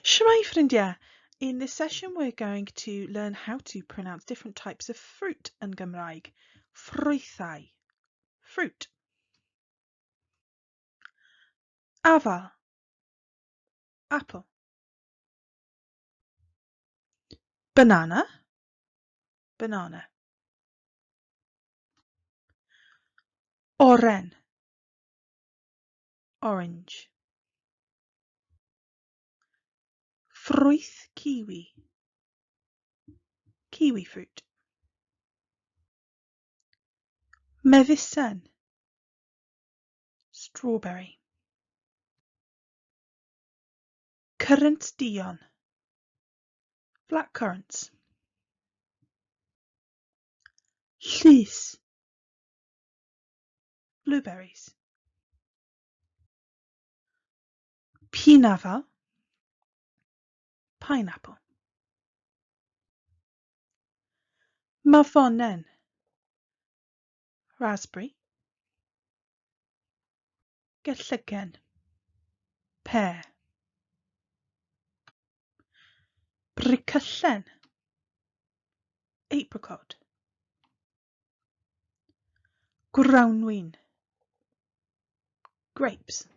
Shmai ffrindiau. In this session we're going to learn how to pronounce different types of fruit yn Gymraeg. Ffrwythau. Fruit. Afal. Apple. Banana. Banana. Oren. Orange. Ffrwyth kiwi. Kiwi fruit. Mefisen. Strawberry. Currant duon. Black currants. Llys. Blueberries. Pinafal. Pineapple. Mafonen. Raspberry. Gellygen. Pear. Brycyllen. Apricot. Grawnwin. Grapes.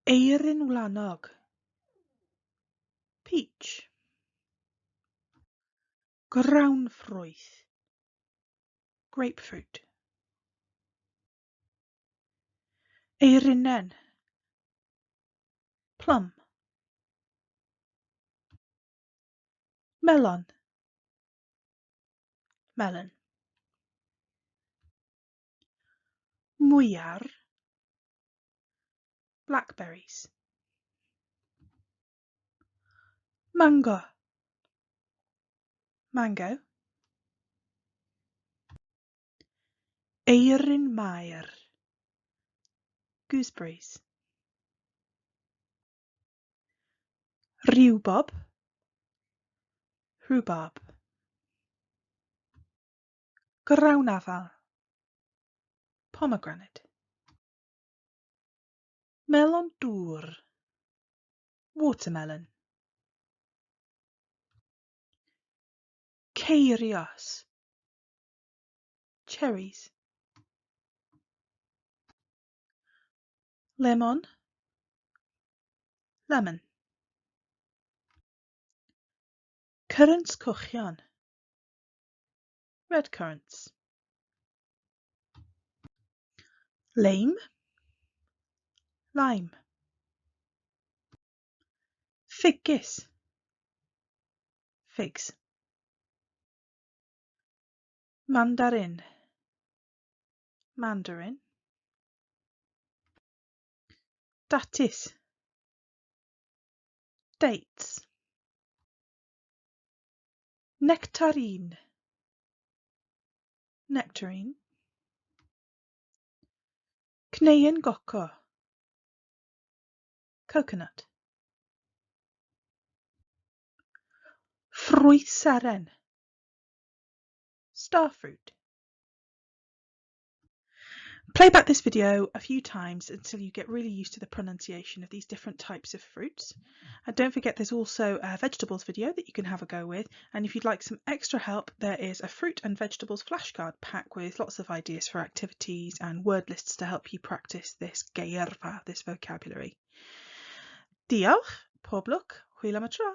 Eirin wlanog. Peach. Grawnffrwyth. Grapefruit. Eirinen. Plum. Melon. Melon. Mwyar. Blackberries. Mango. Mango. Eirin Mair. Gooseberries. Rhubarb. Rhubarb. Grawnafal. Pomegranate. Melon dŵr. Watermelon. Ceirios. Cherries. Lemon. Lemon. Currants cwchion. Red currants. Lime. Lime. Ffigys. Figs. Mandarin. Mandarin. Datis. Dates. Nectarine. Nectarine. Cneuen goco. Coconut. Ffrwyth seren. Starfruit. Play back this video a few times until you get really used to the pronunciation of these different types of fruits. And don't forget there's also a vegetables video that you can have a go with. And if you'd like some extra help, there is a fruit and vegetables flashcard pack with lots of ideas for activities and word lists to help you practice this geirfa, this vocabulary. Diolch, pob lwc, hwyl am y tro.